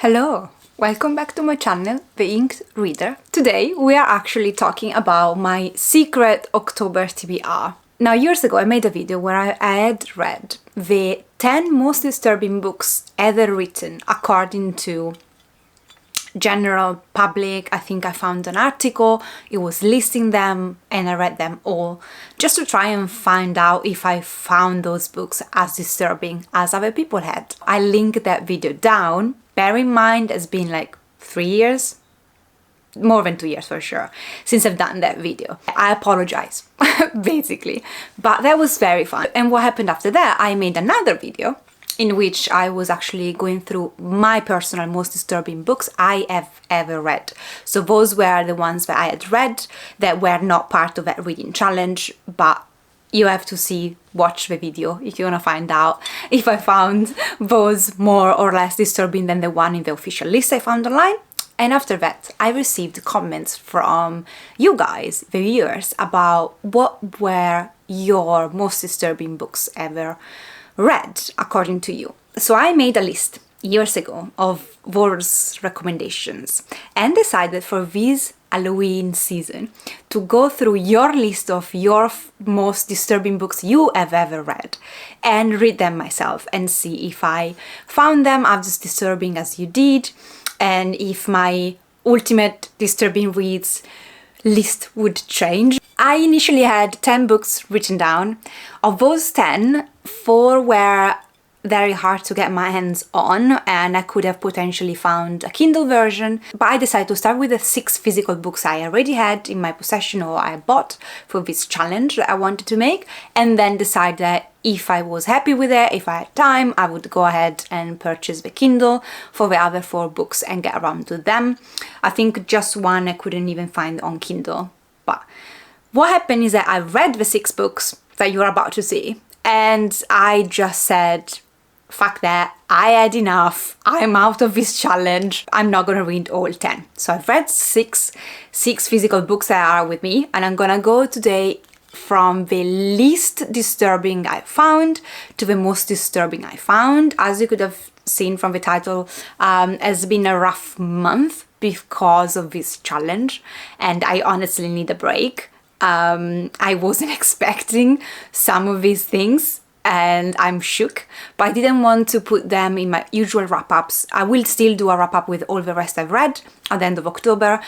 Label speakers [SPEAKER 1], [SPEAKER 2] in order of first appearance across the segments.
[SPEAKER 1] Hello! Welcome back to my channel, The Inked Reader. Today we are actually talking about my secret October TBR. Now, years ago I made a video where I had read the 10 most disturbing books ever written according to general public. I think I found an article, it was listing them, and I read them all just to try and find out if I found those books as disturbing as other people had. I linked that video down. Bear in mind, it's been like 3 years, more than 2 years for sure, since I've done that video. I apologize, basically, but that was very fun. And what happened after that, I made another video in which I was actually going through my personal most disturbing books I have ever read. So those were the ones that I had read that were not part of that reading challenge, but you have to watch the video if you want to find out if I found those more or less disturbing than the one in the official list I found online. And after that, I received comments from you guys, the viewers, about what were your most disturbing books ever read, according to you. So I made a list years ago of those recommendations and decided for this Halloween season to go through your list of your most disturbing books you have ever read and read them myself and see if I found them as disturbing as you did, and if my ultimate disturbing reads list would change. I initially had 10 books written down. Of those 10, 4 were very hard to get my hands on, and I could have potentially found a Kindle version, but I decided to start with the 6 physical books I already had in my possession or I bought for this challenge that I wanted to make, and then decide that if I was happy with it, if I had time, I would go ahead and purchase the Kindle for the other 4 books and get around to them. I think just one I couldn't even find on Kindle. But what happened is that I read the 6 books that you're about to see, and I just said, fuck that, I had enough, I'm out of this challenge, I'm not gonna read all 10. So I've read six physical books that are with me, and I'm gonna go today from the least disturbing I found to the most disturbing I found. As you could have seen from the title, it's been a rough month because of this challenge, and I honestly need a break. I wasn't expecting some of these things, and I'm shook, but I didn't want to put them in my usual wrap-ups. I will still do a wrap-up with all the rest I've read at the end of October,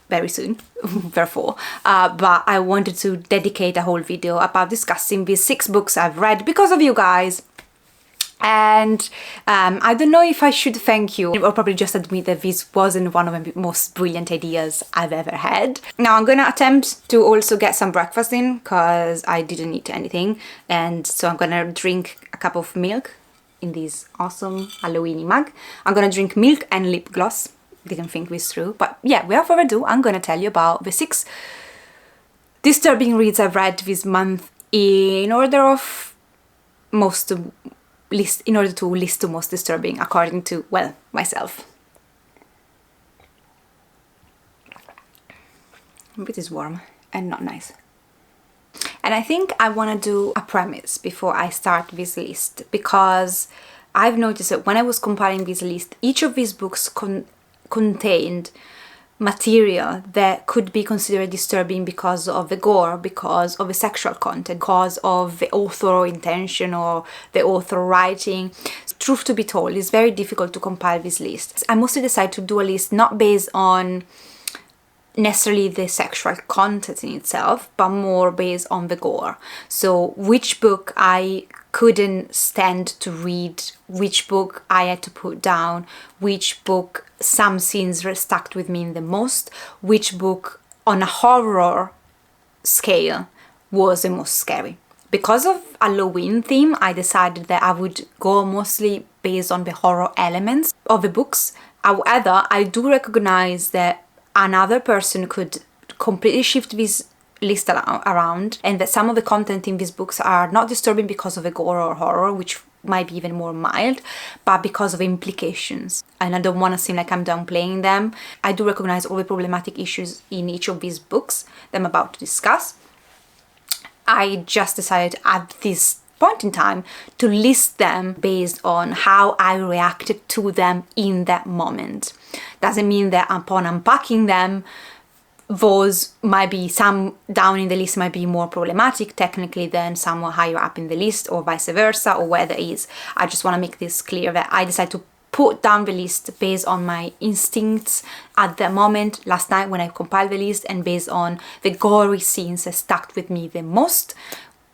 [SPEAKER 1] very soon, therefore, but I wanted to dedicate a whole video about discussing these 6 books I've read because of you guys. And I don't know if I should thank you or probably just admit that this wasn't one of the most brilliant ideas I've ever had. Now I'm gonna attempt to also get some breakfast in because I didn't eat anything, and so I'm gonna drink a cup of milk in this awesome Halloweeny mug. I'm gonna drink milk and lip gloss. Didn't think this through, but yeah, without further ado, I'm gonna tell you about the 6 disturbing reads I've read this month in order to list the most disturbing according to, well, myself. It is warm and not nice. And I think I want to do a premise before I start this list, because I've noticed that when I was compiling this list, each of these books contained material that could be considered disturbing because of the gore, because of the sexual content, because of the author intention or the author writing. Truth to be told, it's very difficult to compile this list. I mostly decided to do a list not based on necessarily the sexual content in itself, but more based on the gore. So which book I couldn't stand to read, which book I had to put down, which book some scenes stuck with me the most, which book on a horror scale was the most scary. Because of Halloween theme, I decided that I would go mostly based on the horror elements of the books. However, I do recognize that another person could completely shift this list around, and that some of the content in these books are not disturbing because of the gore or horror, which might be even more mild, but because of implications. And I don't want to seem like I'm downplaying them. I do recognize all the problematic issues in each of these books that I'm about to discuss. I just decided to add this point in time to list them based on how I reacted to them in that moment. Doesn't mean that upon unpacking them, those might be, some down in the list might be more problematic technically than someone higher up in the list, or vice versa, or whether it is. I just want to make this clear that I decided to put down the list based on my instincts at the moment, last night when I compiled the list, and based on the gory scenes that stuck with me the most.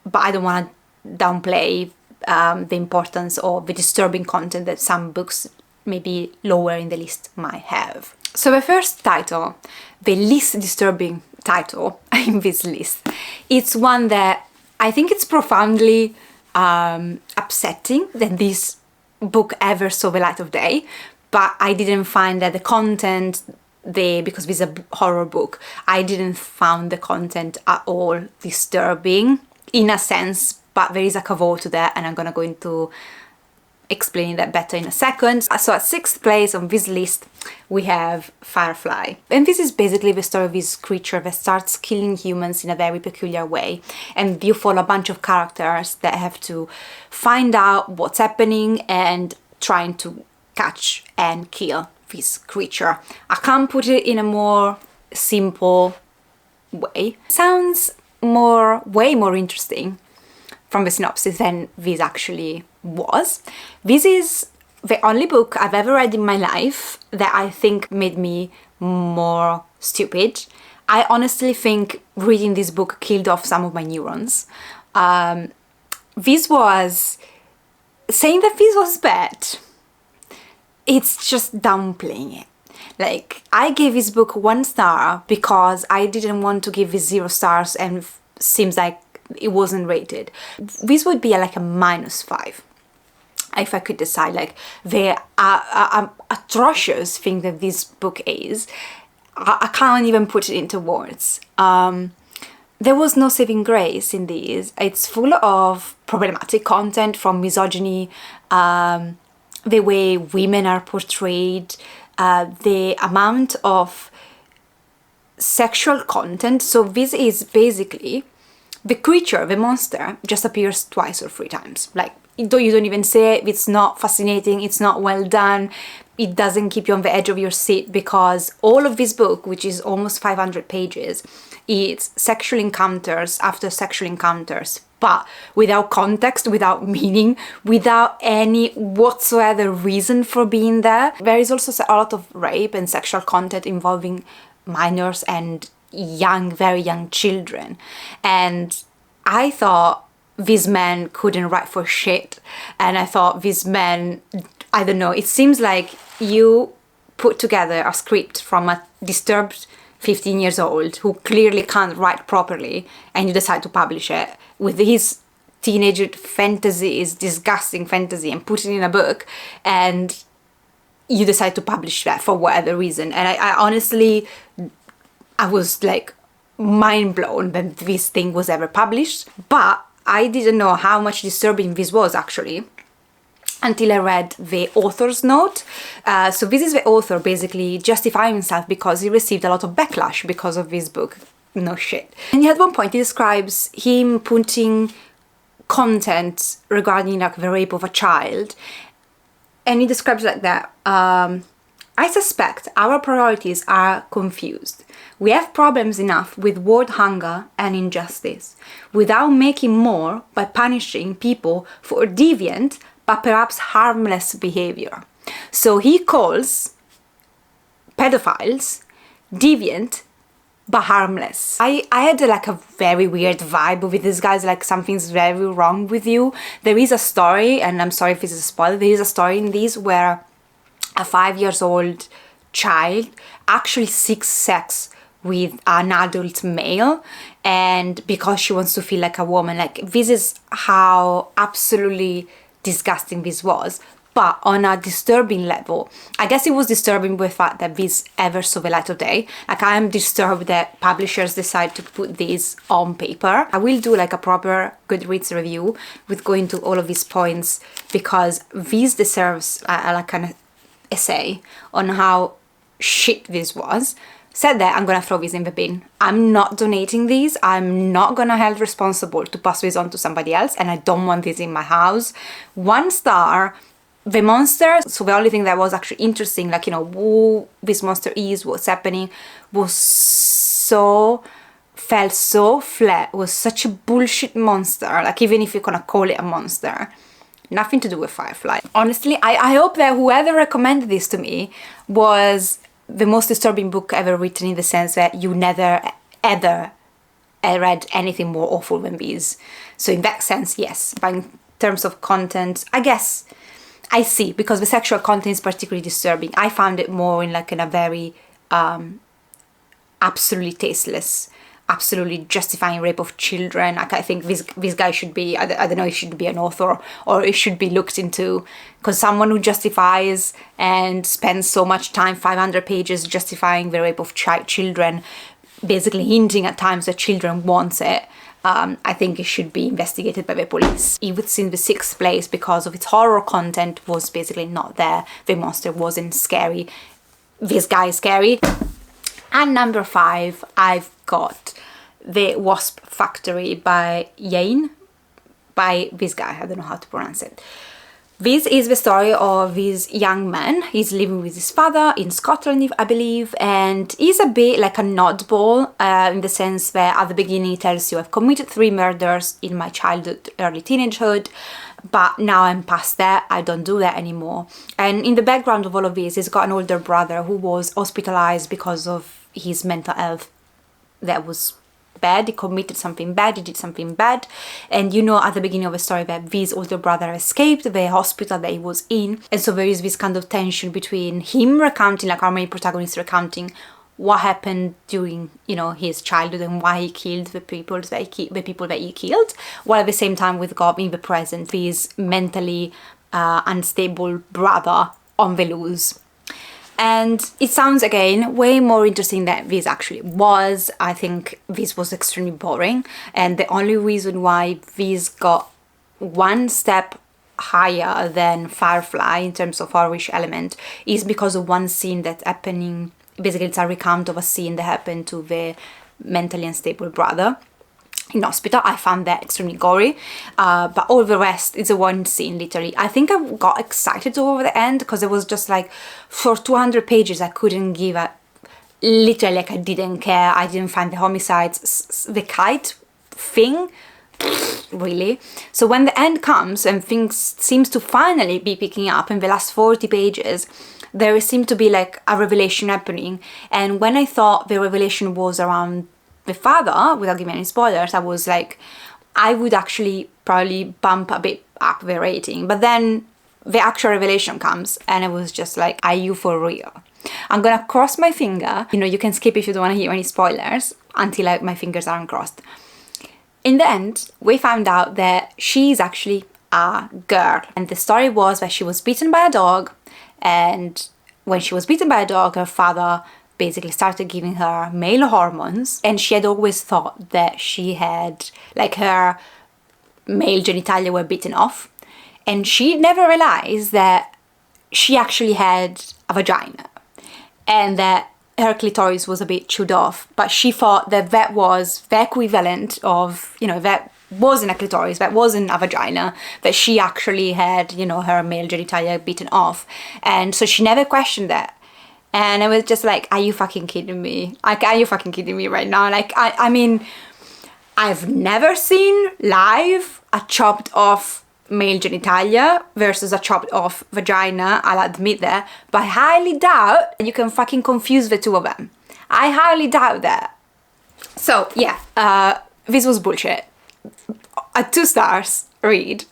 [SPEAKER 1] But I don't want to downplay the importance of the disturbing content that some books maybe lower in the list might have. So the first title, the least disturbing title in this list, it's one that I think it's profoundly upsetting that this book ever saw the light of day, but I didn't find that the content, because this is a horror book, I didn't find the content at all disturbing in a sense, but there is a caveat to that, and I'm gonna go into explaining that better in a second. So at 6th place on this list we have Firefly, and this is basically the story of this creature that starts killing humans in a very peculiar way, and you follow a bunch of characters that have to find out what's happening and trying to catch and kill this creature. I can't put it in a more simple way. Sounds way more interesting from the synopsis than this actually was. This is the only book I've ever read in my life that I think made me more stupid. I honestly think reading this book killed off some of my neurons. This was, saying that this was bad, it's just downplaying it. Like, I gave this book 1 star because I didn't want to give it 0 stars and seems like it wasn't rated. This would be like a -5 if I could decide. Like, the atrocious thing that this book is, I can't even put it into words. There was no saving grace in these. It's full of problematic content, from misogyny, the way women are portrayed, the amount of sexual content. So this is basically the creature, the monster, just appears 2 or 3 times. Like, you don't even say it, it's not fascinating, it's not well done, it doesn't keep you on the edge of your seat, because all of this book, which is almost 500 pages, it's sexual encounters after sexual encounters, but without context, without meaning, without any whatsoever reason for being there. There is also a lot of rape and sexual content involving minors and very young children, and I thought this man couldn't write for shit, and I thought this man, I don't know, it seems like you put together a script from a disturbed 15 years old who clearly can't write properly, and you decide to publish it with his teenage fantasies, disgusting fantasy, and put it in a book, and you decide to publish that for whatever reason. And I honestly, I was like mind blown that this thing was ever published, but I didn't know how much disturbing this was actually until I read the author's note. So this is the author basically justifying himself because he received a lot of backlash because of this book. No shit. And at one point he describes him putting content regarding like the rape of a child, and he describes like that. I suspect our priorities are confused. We have problems enough with world hunger and injustice, without making more by punishing people for deviant but perhaps harmless behavior. So he calls pedophiles deviant but harmless. I had like a very weird vibe with this guy's, like something's very wrong with you. There is a story, and I'm sorry if this is a spoiler, there is a story in this where a 5-year-old child actually seeks sex with an adult male, and because she wants to feel like a woman. Like, this is how absolutely disgusting this was, but on a disturbing level. I guess it was disturbing with the fact that this ever saw the light of day. Like, I am disturbed that publishers decide to put this on paper. I will do like a proper Goodreads review with going to all of these points, because this deserves like an essay on how shit this was. said that, I'm gonna throw these in the bin. I'm not donating these. I'm not gonna held responsible to pass this on to somebody else, and I don't want this in my house. 1 star. The monster, so the only thing that was actually interesting, like, you know, who this monster is, what's happening, was so, felt so flat, was such a bullshit monster, like, even if you're gonna call it a monster. Nothing to do with Firefly. Honestly, I hope that whoever recommended this to me was the most disturbing book ever written, in the sense that you never, ever read anything more awful than these. So in that sense, yes. But in terms of content, I guess I see, because the sexual content is particularly disturbing. I found it more in like in a very absolutely tasteless, absolutely justifying rape of children. Like, I think this guy should be, I don't know, he should be an author, or it should be looked into, because someone who justifies and spends so much time, 500 pages, justifying the rape of children, basically hinting at times that children want it, I think it should be investigated by the police. It was in the 6th place because of its horror content was basically not there. The monster wasn't scary. This guy is scary. And number 5, I've got The Wasp Factory by Yane, by this guy, I don't know how to pronounce it. This is the story of this young man. He's living with his father in Scotland, I believe, and he's a bit like an oddball in the sense that at the beginning he tells you, I've committed 3 murders in my childhood, early teenagehood, but now I'm past that, I don't do that anymore. And in the background of all of this, he's got an older brother who was hospitalized because of his mental health that was bad. He committed something bad, he did something bad, and you know at the beginning of the story that this older brother escaped the hospital that he was in, and so there is this kind of tension between him recounting, like our main protagonist recounting what happened during, you know, his childhood and why he killed the people that he killed, while at the same time with God in the present, his mentally unstable brother on the loose. And it sounds, again, way more interesting than this actually was. I think this was extremely boring. And the only reason why this got 1 step higher than Firefly in terms of horrorish element is because of 1 scene that's happening. Basically, it's a recount of a scene that happened to the mentally unstable brother in hospital. I found that extremely gory, but all the rest is a 1 scene, literally. I think I got excited over the end because it was just like, for 200 pages I couldn't give a, literally, like, I didn't care. I didn't find the homicides, the kite thing, really. So when the end comes and things seems to finally be picking up in the last 40 pages, there seemed to be like a revelation happening. And when I thought the revelation was around the father, without giving any spoilers, I was like, I would actually probably bump a bit up the rating. But then the actual revelation comes and it was just like, are you for real? I'm gonna cross my finger. You know, you can skip if you don't want to hear any spoilers until my fingers are uncrossed. In the end, we found out that she's actually a girl. And the story was that she was bitten by a dog, and when she was bitten by a dog, her father basically started giving her male hormones, and she had always thought that she had, like, her male genitalia were bitten off, and she never realized that she actually had a vagina and that her clitoris was a bit chewed off, but she thought that that was the equivalent of, you know, that wasn't a clitoris, that wasn't a vagina, that she actually had, you know, her male genitalia bitten off. And so she never questioned that. And I was just like, are you fucking kidding me? Like, are you fucking kidding me right now? Like, I mean, I've never seen live a chopped off male genitalia versus a chopped off vagina, I'll admit that, but I highly doubt you can fucking confuse the 2 of them. I highly doubt that. So, yeah, this was bullshit. 2 stars, read.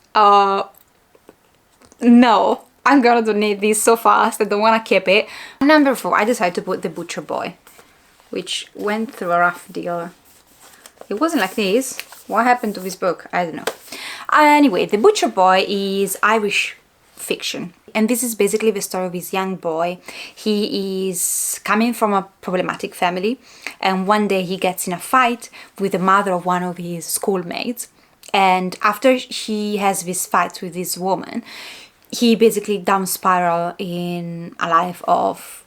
[SPEAKER 1] No. I'm gonna donate these so fast, I don't wanna keep it. Number 4, I decided to put The Butcher Boy, which went through a rough deal. It wasn't like this. What happened to this book? I don't know. Anyway, The Butcher Boy is Irish fiction. And this is basically the story of this young boy. He is coming from a problematic family, and one day he gets in a fight with the mother of one of his schoolmates. And after he has this fight with this woman, he basically down spiral in a life of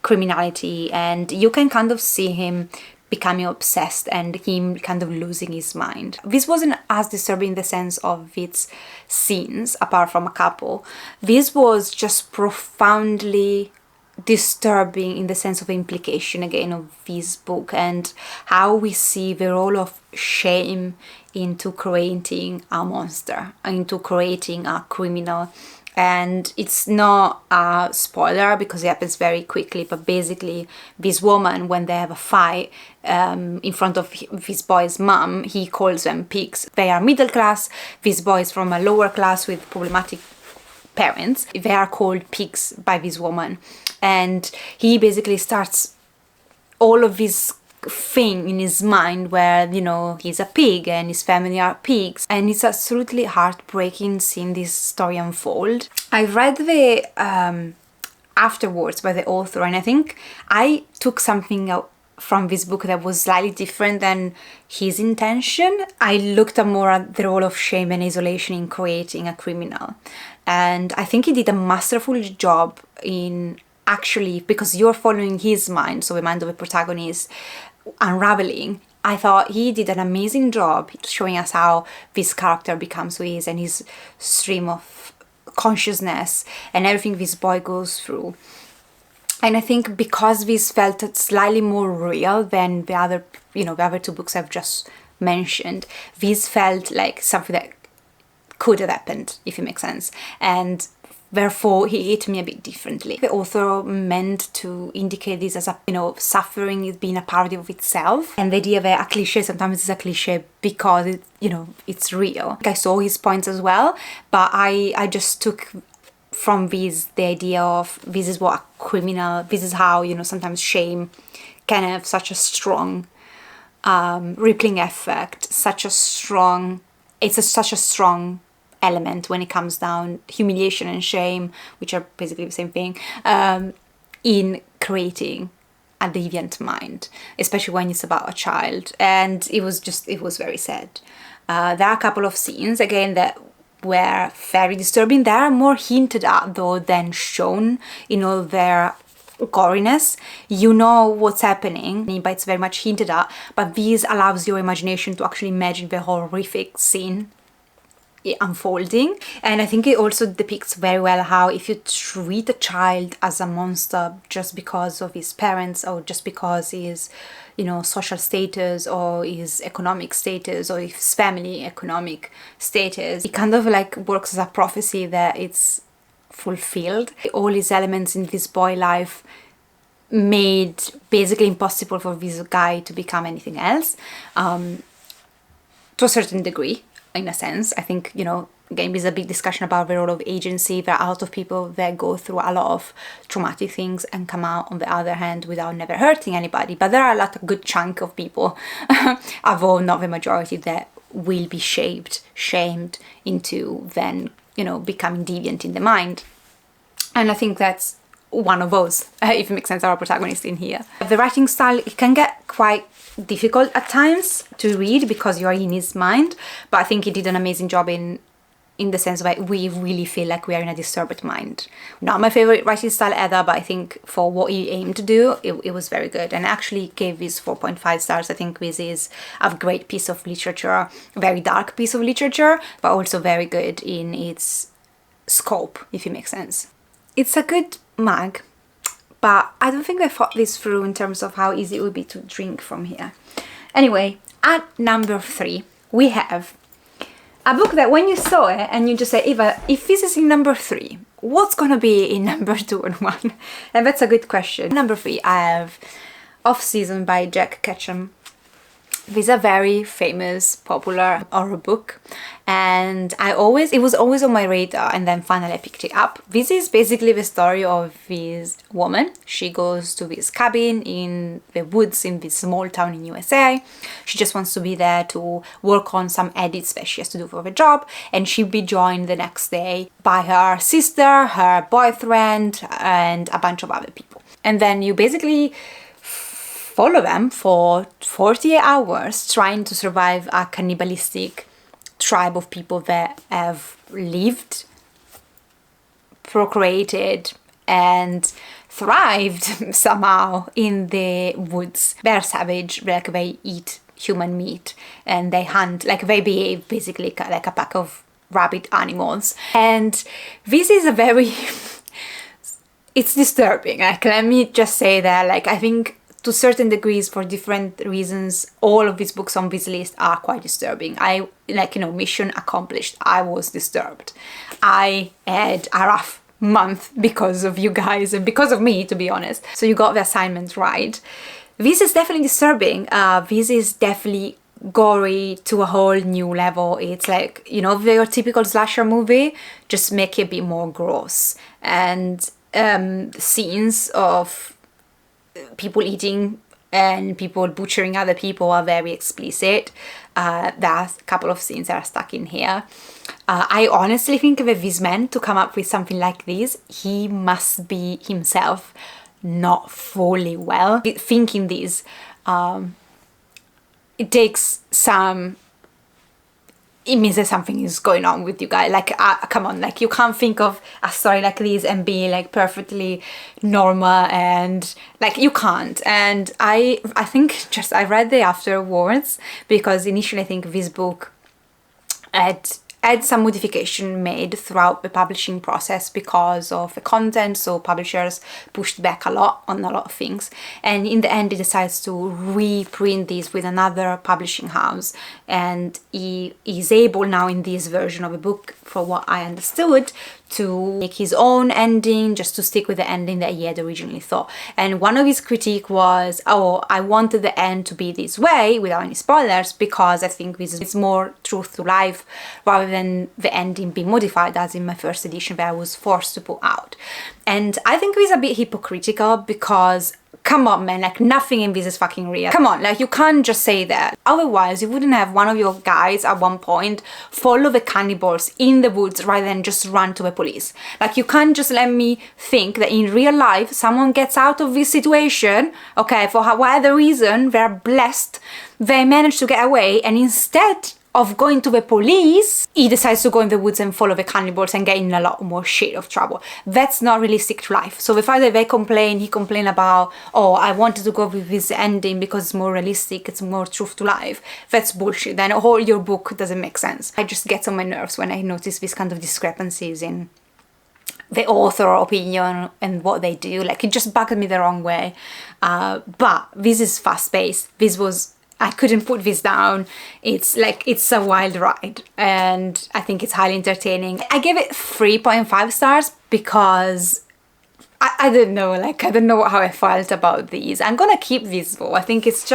[SPEAKER 1] criminality, and you can kind of see him becoming obsessed and him kind of losing his mind. This wasn't as disturbing in the sense of its scenes, apart from a couple. This was just profoundly disturbing in the sense of implication again of this book, and how we see the role of shame into creating a monster, into creating a criminal. And it's not a spoiler because it happens very quickly, but basically this woman, when they have a fight in front of this boy's mom, he calls them pigs. They are middle class, this boy is from a lower class with problematic parents. They are called pigs by this woman, and he basically starts all of this thing in his mind where, you know, he's a pig and his family are pigs, and it's absolutely heartbreaking seeing this story unfold. I read the afterwards by the author, and I think I took something out from this book that was slightly different than his intention. I looked at more at the role of shame and isolation in creating a criminal, and I think he did a masterful job in actually, because you're following his mind, so the mind of the protagonist unraveling. I thought he did an amazing job showing us how this character becomes who he is, and his stream of consciousness and everything this boy goes through. And I think because this felt slightly more real than the other, you know, the other two books I've just mentioned, this felt like something that could have happened, if it makes sense. And therefore, he hit me a bit differently. The author meant to indicate this as a, you know, suffering is being a part of itself. And the idea that a cliche sometimes is a cliche because it, you know, it's real. I saw his points as well, but I just took from this the idea of this is what a criminal, this is how, you know, sometimes shame can have such a strong rippling effect, such a strong element when it comes down humiliation and shame, which are basically the same thing, in creating a deviant mind, especially when it's about a child. And it was very sad. There are a couple of scenes again that were very disturbing. They are more hinted at though than shown in all their goriness. You know what's happening, but it's very much hinted at. But this allows your imagination to actually imagine the horrific scene unfolding. And I think it also depicts very well how if you treat a child as a monster just because of his parents, or just because his, you know, social status or his economic status or his family economic status, it kind of like works as a prophecy that it's fulfilled. All his elements in this boy life made basically impossible for this guy to become anything else, to a certain degree. In a sense, I think, you know, again, there's a big discussion about the role of agency. There are a lot of people that go through a lot of traumatic things and come out on the other hand without never hurting anybody. But there are a good chunk of people, although not the majority, that will be shamed into then, you know, becoming deviant in the mind. And I think that's one of those, if it makes sense, our protagonist in here. The writing style, it can get quite difficult at times to read because you're in his mind, but I think he did an amazing job in the sense that we really feel like we are in a disturbed mind. Not my favorite writing style either, but I think for what he aimed to do, it was very good, and I actually gave this 4.5 stars. I think this is a great piece of literature, a very dark piece of literature, but also very good in its scope, if it makes sense. It's a good mag, but I don't think I thought this through in terms of how easy it would be to drink from here. Anyway, at number 3, we have a book that when you saw it and you just say, Eva, if this is in number 3, what's gonna be in number 2 and 1? And that's a good question. Number 3, I have Off Season by Jack Ketchum. This is a very famous, popular horror book, and it was always on my radar, and then finally I picked it up. This is basically the story of this woman. She goes to this cabin in the woods in this small town in USA. She just wants to be there to work on some edits that she has to do for the job, and she'll be joined the next day by her sister, her boyfriend, and a bunch of other people. And then you basically follow them for 48 hours trying to survive a cannibalistic tribe of people that have lived, procreated, and thrived somehow in the woods. They're savage, like they eat human meat and they hunt, like they behave basically like a pack of rabid animals. And this is a very it's disturbing. Like, let me just say that, like, I think to certain degrees, for different reasons, all of these books on this list are quite disturbing. Mission accomplished. I was disturbed. I had a rough month because of you guys and because of me, to be honest. So you got the assignment right. This is definitely disturbing. This is definitely gory to a whole new level. It's like, your typical slasher movie, just make it a bit more gross. And scenes of people eating and people butchering other people are very explicit. There's a couple of scenes that are stuck in here. I honestly think that this man, to come up with something like this, he must be himself not fully well. Thinking this, it takes some... It means that something is going on with you guys. Like, come on, like, you can't think of a story like this and be like perfectly normal, and like, you can't. And I think just I read the afterwards, because initially I think this book had some modification made throughout the publishing process because of the content, so publishers pushed back a lot on a lot of things, and in the end he decides to reprint this with another publishing house, and he is able now in this version of the book, for what I understood, to make his own ending, just to stick with the ending that he had originally thought. And one of his critique was, oh, I wanted the end to be this way without any spoilers, because I think this is more truth to life rather than the ending being modified as in my first edition that I was forced to put out. And I think it's a bit hypocritical, because come on, man, like, nothing in this is fucking real. Come on, like, you can't just say that. Otherwise, you wouldn't have one of your guys at one point follow the cannibals in the woods rather than just run to the police. Like, you can't just let me think that in real life, someone gets out of this situation, okay, for whatever reason, they're blessed, they manage to get away, and instead of going to the police, he decides to go in the woods and follow the cannibals and get in a lot more shit of trouble. That's not realistic to life. So the fact that he complained about, oh, I wanted to go with this ending because it's more realistic, it's more truth to life, that's bullshit. Then whole your book doesn't make sense. I just get on my nerves when I notice these kind of discrepancies in the author opinion and what they do. Like, it just bugged me the wrong way. But this is fast-paced. I couldn't put this down. It's a wild ride, and I think it's highly entertaining. I gave it 3.5 stars because I don't know, like, I don't know how I felt about these. I'm gonna keep this though. I think it's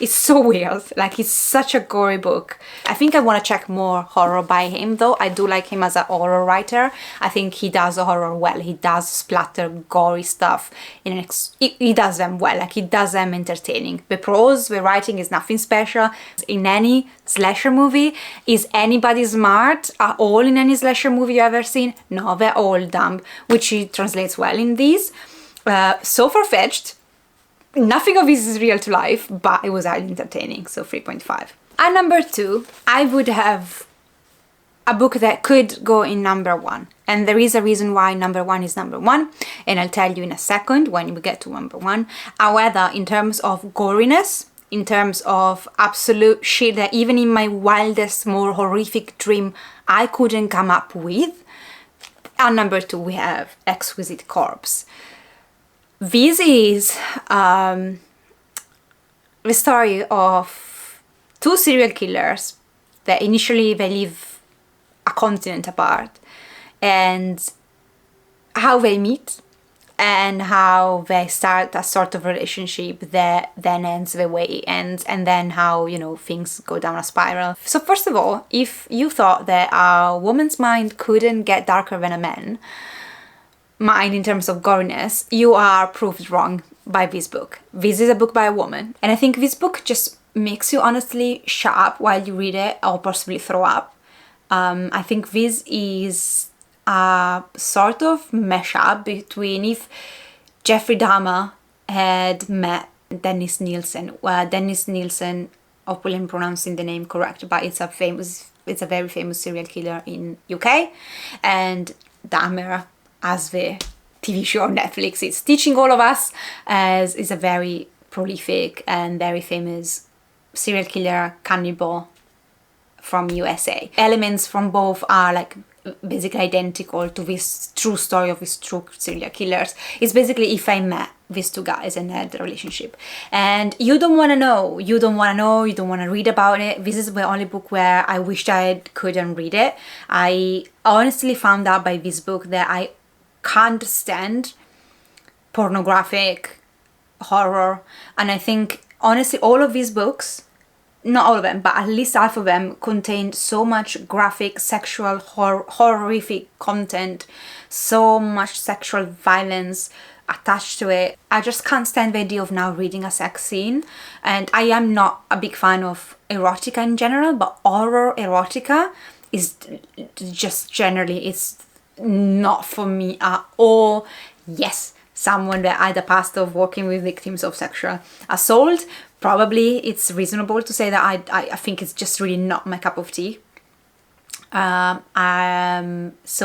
[SPEAKER 1] so weird. Like, it's such a gory book. I think I want to check more horror by him though. I do like him as a horror writer. I think he does horror well. He does splatter, gory stuff. He does them well. Like, he does them entertaining. The prose, the writing is nothing special. In any slasher movie, is anybody smart at all in any slasher movie you've ever seen? No, they're all dumb, which he translates well in these. So far-fetched, nothing of this is real to life, but it was highly entertaining, so 3.5. At number 2, I would have a book that could go in number 1, and there is a reason why number 1 is number 1, and I'll tell you in a second when we get to number 1. However, in terms of goriness, in terms of absolute shit that even in my wildest, more horrific dream I couldn't come up with, at number 2 we have Exquisite Corpse. This is the story of 2 serial killers that initially they live a continent apart, and how they meet and how they start a sort of relationship that then ends the way it ends, and then how, things go down a spiral. So first of all, if you thought that a woman's mind couldn't get darker than a man's mind in terms of goriness, you are proved wrong by this book. This is a book by a woman, and I think this book just makes you honestly shut up while you read it, or possibly throw up. I think this is a sort of mashup between if Jeffrey Dahmer had met Dennis Nielsen. Dennis Nielsen, hopefully I'm pronouncing the name correct, but it's a very famous serial killer in UK, and Dahmer as the TV show on Netflix. It's Teaching All of Us, as is a very prolific and very famous serial killer cannibal from USA. Elements from both are like basically identical to this true story of these true serial killers. It's basically if I met these two guys and had a relationship, and you don't want to know, you don't want to read about it. This is the only book where I wished I couldn't read it. I honestly found out by this book that I can't stand pornographic horror, and I think honestly all of these books, not all of them, but at least half of them, contain so much graphic, sexual, horrific content, so much sexual violence attached to it. I just can't stand the idea of now reading a sex scene. And I am not a big fan of erotica in general, but horror erotica is just generally, it's not for me at all. Yes, someone that had a past of working with victims of sexual assault, probably it's reasonable to say that I think it's just really not my cup of tea. So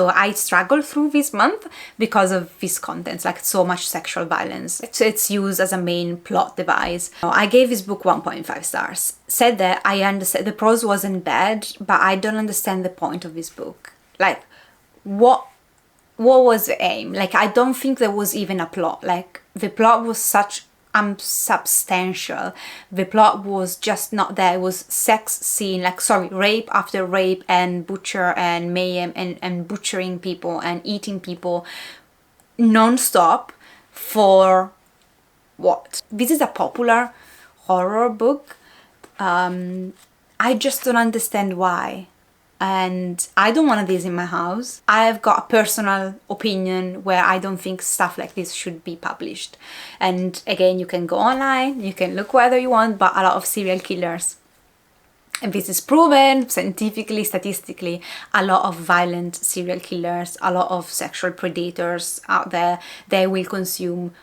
[SPEAKER 1] I struggled through this month because of this content, like so much sexual violence. It's used as a main plot device. I gave this book 1.5 stars. Said that I understand the prose wasn't bad, but I don't understand the point of this book. Like, what was the aim? Like, I don't think there was even a plot. Like, the plot was such unsubstantial. The plot was just not there. It was sex scene, rape after rape and butcher and mayhem and butchering people and eating people non-stop for what? This is a popular horror book. I just don't understand why. And I don't want this in my house. I've got a personal opinion where I don't think stuff like this should be published. And again, you can go online, you can look whether you want, but a lot of serial killers, and this is proven scientifically, statistically, a lot of violent serial killers, a lot of sexual predators out there, they will consume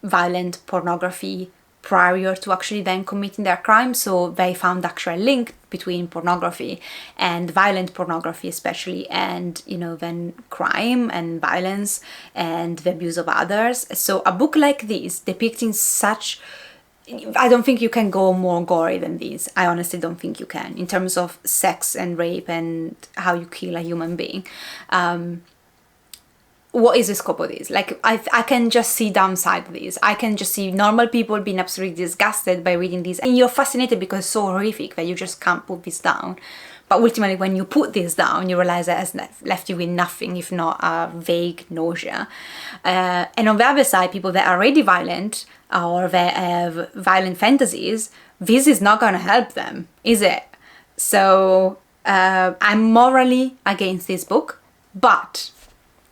[SPEAKER 1] violent pornography prior to actually then committing their crime. So they found actual link between pornography and violent pornography especially, and then crime and violence and the abuse of others. So a book like this depicting such, I don't think you can go more gory than this. I honestly don't think you can, in terms of sex and rape and how you kill a human being. What is the scope of this? Like, I can just see downside of this. I can just see normal people being absolutely disgusted by reading this. And you're fascinated because it's so horrific that you just can't put this down. But ultimately, when you put this down, you realize that it has left you with nothing, if not a vague nausea. And on the other side, people that are already violent or that have violent fantasies, this is not going to help them, is it? So I'm morally against this book, but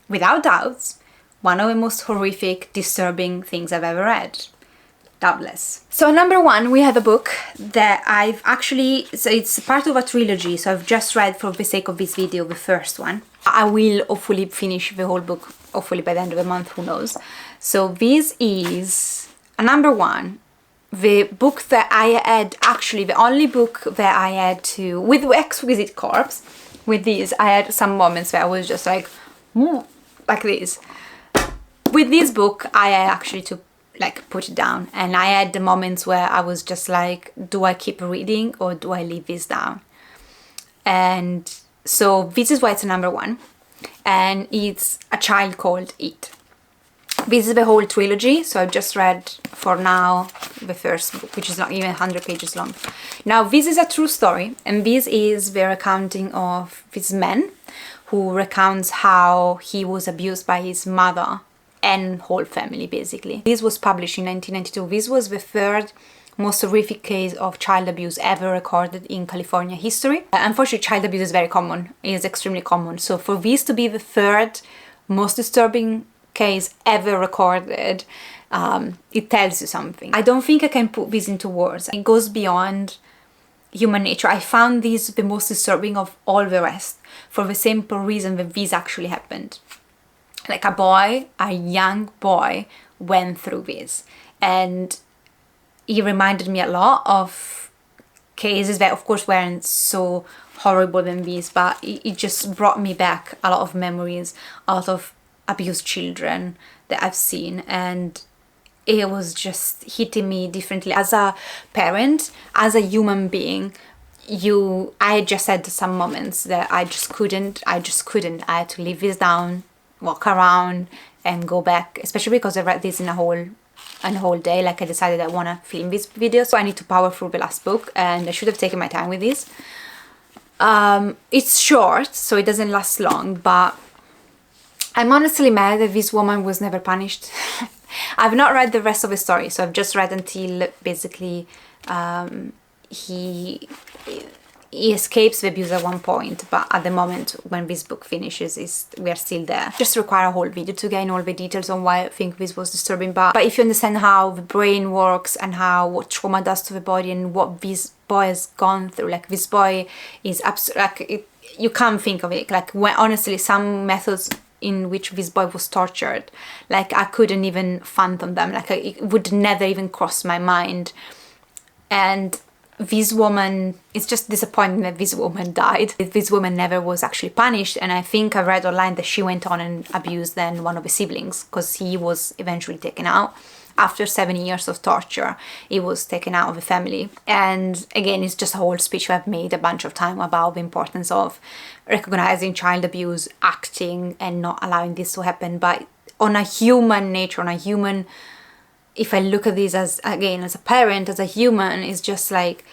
[SPEAKER 1] without doubts, one of the most horrific, disturbing things I've ever read. Doubtless. So number one, we have a book that I've actually, so it's part of a trilogy, so I've just read, for the sake of this video, the first one. I will hopefully finish the whole book, hopefully by the end of the month, who knows. So this is number one, the book that I had, actually the only book that I had to, with Exquisite Corpse, with these, I had some moments where I was just like this. With this book, I actually took, put it down, and I had the moments where I was just like, do I keep reading or do I leave this down? And so this is why it's number one, and it's A Child Called It. This is the whole trilogy, so I've just read for now the first book, which is not even 100 pages long. Now this is a true story, and this is the recounting of this man who recounts how he was abused by his mother and whole family, basically. This was published in 1992. This was the third most horrific case of child abuse ever recorded in California history. Unfortunately, child abuse is very common. It is extremely common. So for this to be the third most disturbing case ever recorded, it tells you something. I don't think I can put this into words. It goes beyond human nature. I found this the most disturbing of all the rest, for the simple reason that this actually happened. Like a young boy went through this, and he reminded me a lot of cases that of course weren't so horrible than this, but it just brought me back a lot of memories, a lot of abused children that I've seen, and it was just hitting me differently as a parent, as a human being. I just had some moments that I just couldn't. I had to leave this down, walk around, and go back, especially because I read this in a whole day. Like, I decided I want to film this video, so I need to power through the last book, and I should have taken my time with this. It's short, so it doesn't last long, but I'm honestly mad that this woman was never punished. I've not read the rest of the story, so I've just read until basically he escapes the abuse at one point, but at the moment when this book finishes, we are still there. Just require a whole video to gain all the details on why I think this was disturbing, but if you understand how the brain works and what trauma does to the body and what this boy has gone through, like, this boy is absolutely, you can't think of it, like, when honestly some methods in which this boy was tortured, like, I couldn't even fathom them, like, it would never even cross my mind. And this woman, it's just disappointing that this woman died. This woman never was actually punished, and I think I read online that she went on and abused then one of the siblings, because he was eventually taken out. After 7 years of torture, he was taken out of the family. And again, it's just a whole speech I've made a bunch of time about the importance of recognizing child abuse, acting, and not allowing this to happen. But on a human nature, if I look at this as a parent, as a human, it's just like,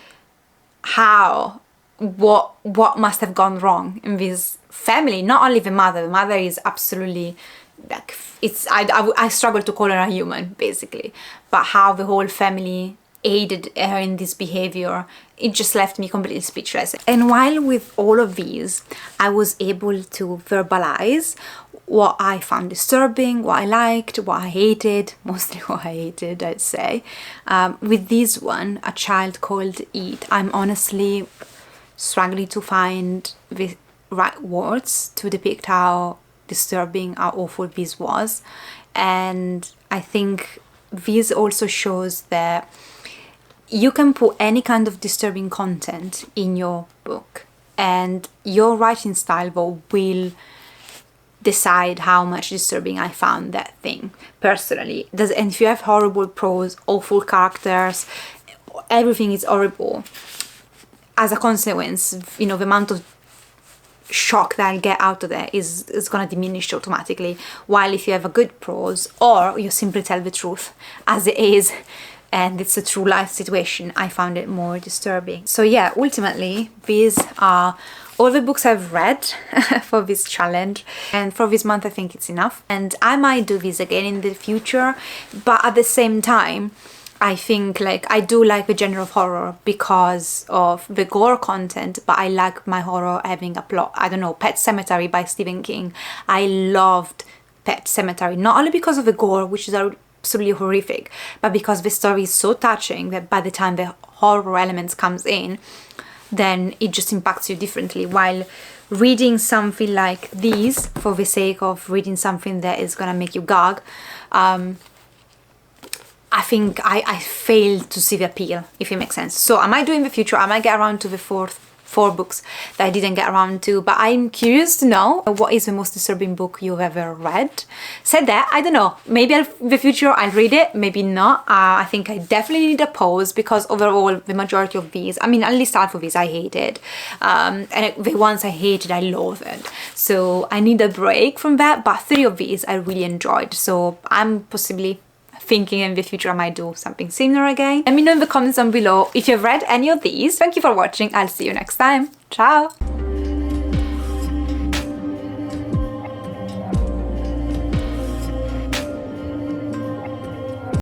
[SPEAKER 1] what must have gone wrong in this family? Not only the mother is absolutely, like, I struggle to call her a human, basically, but how the whole family aided her in this behavior, it just left me completely speechless. And while with all of these, I was able to verbalize what I found disturbing, what I liked, what I hated, mostly what I hated, I'd say. With this one, A Child Called It, I'm honestly struggling to find the right words to depict how disturbing, how awful this was. And I think this also shows that you can put any kind of disturbing content in your book, and your writing style will decide how much disturbing I found that thing personally. And if you have horrible prose, awful characters, everything is horrible, as a consequence, the amount of shock that I get out of that is going to diminish automatically. While if you have a good prose, or you simply tell the truth as it is, and it's a true life situation, I found it more disturbing. So yeah, ultimately, these are all the books I've read for this challenge, and for this month I think it's enough. And I might do this again in the future, but at the same time, I think, like, I do like the genre of horror because of the gore content, but I like my horror having a plot. I don't know, Pet Sematary by Stephen King. I loved Pet Sematary, not only because of the gore, which is absolutely horrific, but because the story is so touching that by the time the horror elements comes in, then it just impacts you differently. While reading something like these, for the sake of reading something that is gonna make you gag, I think I failed to see the appeal, if it makes sense. So I might do in the future, I might get around to the four books that I didn't get around to, but I'm curious to know what is the most disturbing book you've ever read. Said that, I don't know, maybe in the future I'll read it, maybe not. I think I definitely need a pause, because overall the majority of these, I mean, at least half of these I hated, and the ones I hated I loathed, so I need a break from that. But 3 of these I really enjoyed, so I'm possibly thinking in the future I might do something similar again. Let me know in the comments down below if you've read any of these. Thank you for watching. I'll see you next time. Ciao!